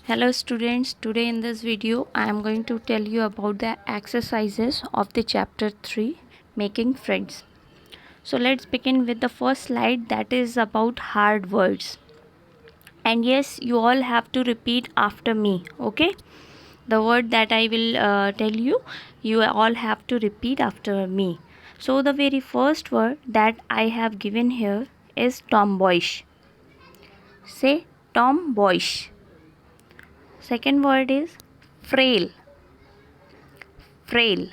Hello students, today in this video I am going to tell you about the exercises of the chapter 3 making friends. So let's begin with the first slide, that is about hard words. And yes, you all have to repeat after me, okay? The word that I will tell you, you all have to repeat after me. So the very first word that I have given here is tomboyish. Say tomboyish. Second word is frail. Frail.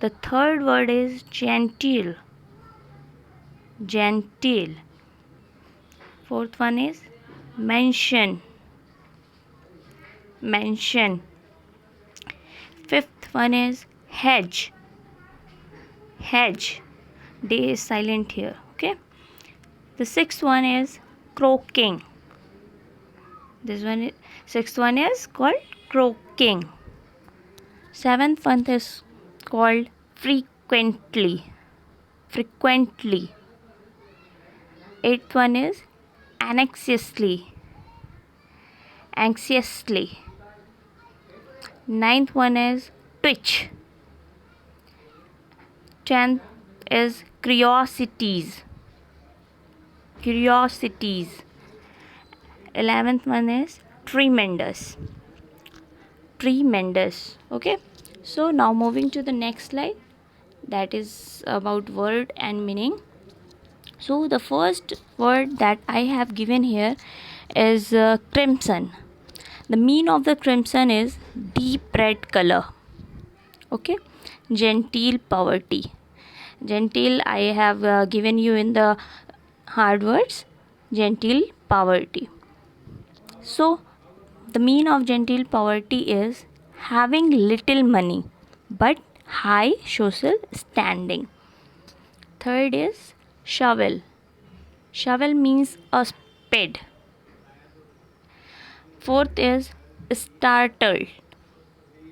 The third word is genteel. Genteel. Fourth one is mention. Mention. Fifth one is hedge. Hedge. D is silent here. Okay. The sixth one is croaking. Sixth one is called croaking. Seventh one is called frequently. Frequently. Eighth one is anxiously. Anxiously. Ninth one is twitch. 10th is curiosities. Curiosities. 11th one is tremendous. Tremendous. Okay. So now moving to the next slide, that is about word and meaning. So the first word that I have given here is crimson. The meaning of the crimson is deep red color. Okay. Genteel poverty. Genteel I have given you in the hard words. Genteel poverty. So the meaning of genteel poverty is having little money but high social standing. Third is shovel. Shovel means a spade. Fourth is startled.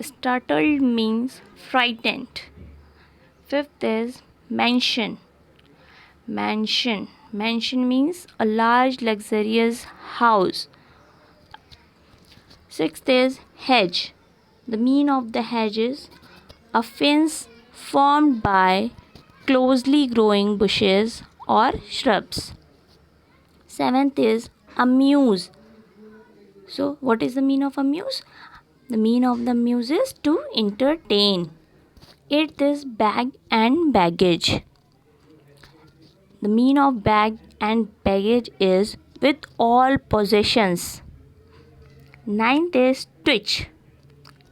Startled means frightened. Fifth is mansion. Mansion. Mansion means a large luxurious house. Sixth is hedge. The meaning of the hedge is a fence formed by closely growing bushes or shrubs. Seventh is amuse. So what is the meaning of amuse? The meaning of the amuse is to entertain. Eighth is bag and baggage. The meaning of bag and baggage is with all possessions. Ninth is twitch.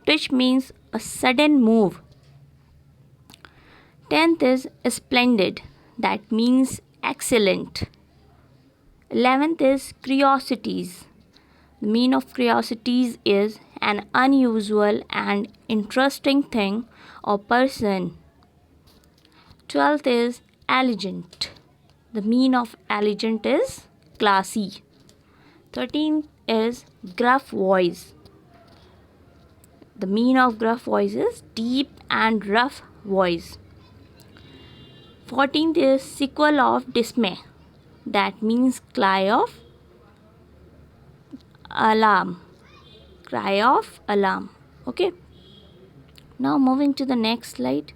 Twitch means a sudden move. 10th is splendid. That means excellent. 11th is curiosities. The meaning of curiosities is an unusual and interesting thing or person. 12th is elegant. The meaning of elegant is classy. 13th is gruff voice. The meaning of gruff voice is deep and rough voice. 14th is sequel of dismay. That means cry of alarm. Cry of alarm. Okay. Now moving to the next slide.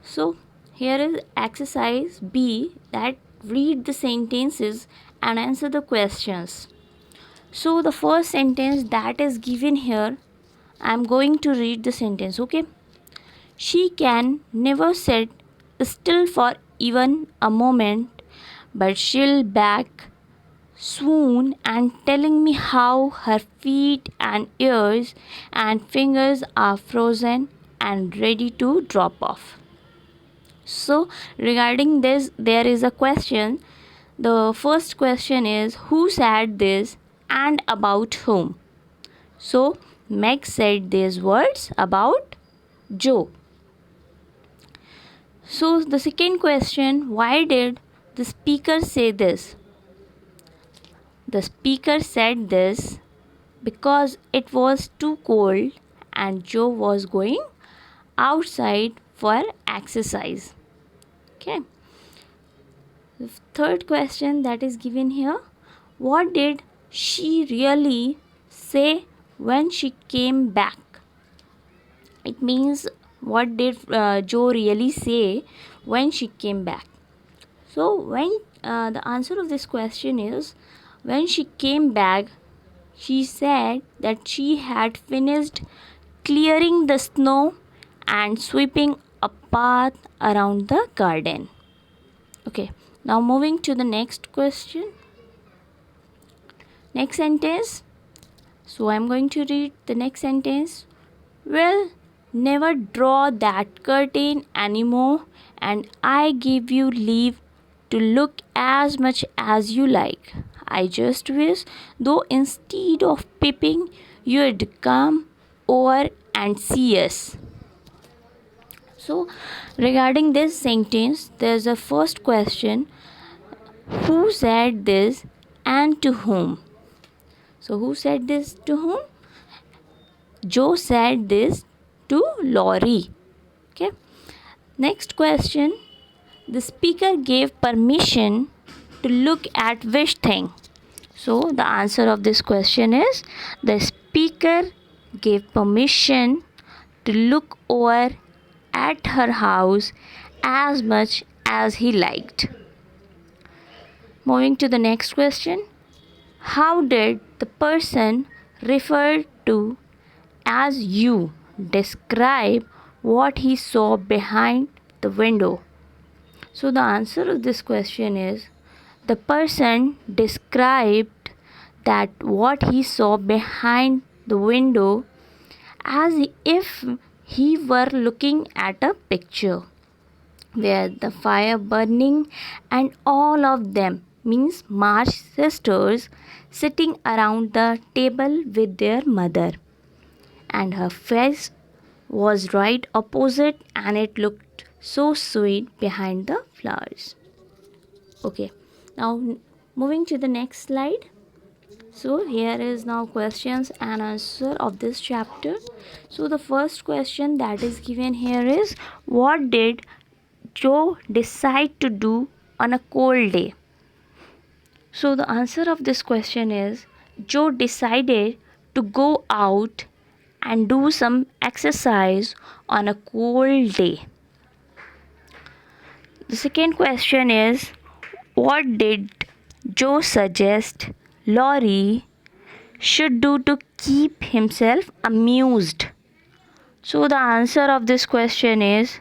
So here is exercise B, that read the sentences and answer the questions. So the first sentence that is given here, I am going to read the sentence. Okay. She can never sit still for even a moment, but she'll back soon and telling me how her feet and ears and fingers are frozen and ready to drop off. So regarding this, there is a question. The first question is, who said this and about whom? So Meg said these words about Joe. So the second question, why did the speaker say this? The speaker said this because it was too cold and Joe was going outside for exercise. Okay. The third question that is given here, what did she really say when she came back? It means what did Joe really say when she came back? So when the answer of this question is, when she came back, she said that she had finished clearing the snow and sweeping a path around the garden. Okay, now moving to the next question. Next sentence. So I'm going to read the next sentence. Well, never draw that curtain anymore, and I give you leave to look as much as you like. I just wish, though, instead of peeping, you'd come over and see us. So, regarding this sentence, there's a first question, who said this and to whom? So, who said this to whom? Joe said this to Laurie. Okay. Next question. The speaker gave permission to look at which thing? So the answer of this question is, the speaker gave permission to look over at her house as much as he liked. Moving to the next question. How did the person referred to as you describe what he saw behind the window? So the answer of this question is, the person described that what he saw behind the window as if he were looking at a picture where the fire burning and all of them, means March sisters, sitting around the table with their mother, and her face was right opposite and it looked so sweet behind the flowers. Okay, now moving to the next slide. So here is now questions and answer of this chapter. So the first question that is given here is, what did Joe decide to do on a cold day? So the answer of this question is, Joe decided to go out and do some exercise on a cold day. The second question is, what did Joe suggest Laurie should do to keep himself amused? So the answer of this question is,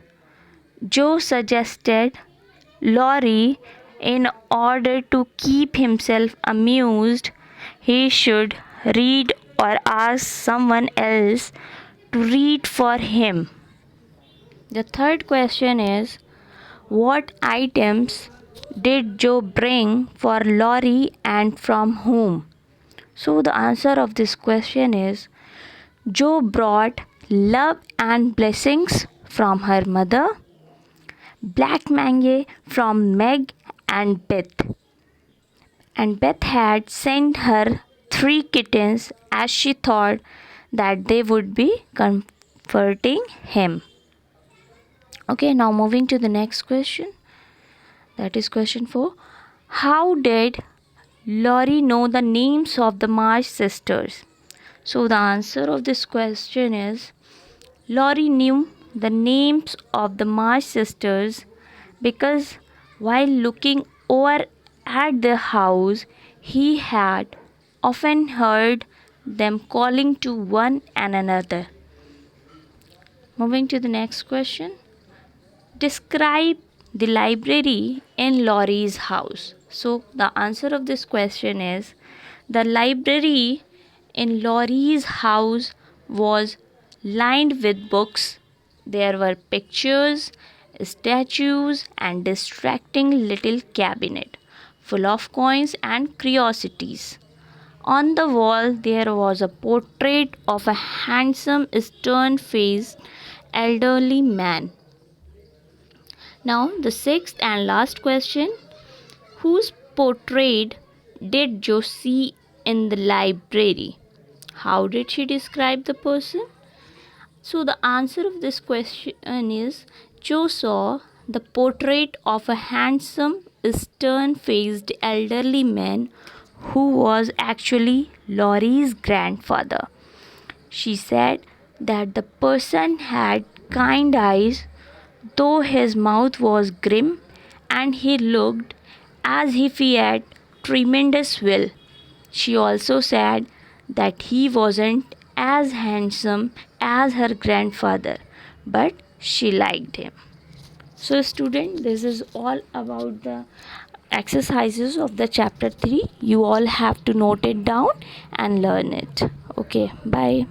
Joe suggested Laurie, in order to keep himself amused, he should read or ask someone else to read for him. The third question is, what items did Joe bring for Laurie and from whom? So the answer of this question is, Joe brought love and blessings from her mother, black mango from Meg and Beth. And Beth had sent her 3 kittens as she thought that they would be comforting him. Okay, now moving to the next question. That is question 4. How did Laurie know the names of the March sisters? So the answer of this question is, Laurie knew the names of the March sisters because while looking over at the house, he had often heard them calling to one and another. Moving to the next question. Describe the library in Laurie's house. So the answer of this question is, the library in Laurie's house was lined with books. There were pictures, statues, and distracting little cabinet full of coins and curiosities. On the wall there was a portrait of a handsome, stern-faced elderly man. Now the sixth and last question. Whose portrait did Joe see in the library? How did she describe the person? So the answer of this question is, Joe saw the portrait of a handsome stern faced elderly man who was actually Laurie's grandfather. She said that the person had kind eyes, though his mouth was grim, and he looked as if he had tremendous will. She also said that he wasn't as handsome as her grandfather, but she liked him. So, student, this is all about the exercises of the chapter 3. You all have to note it down and learn it. Okay, bye.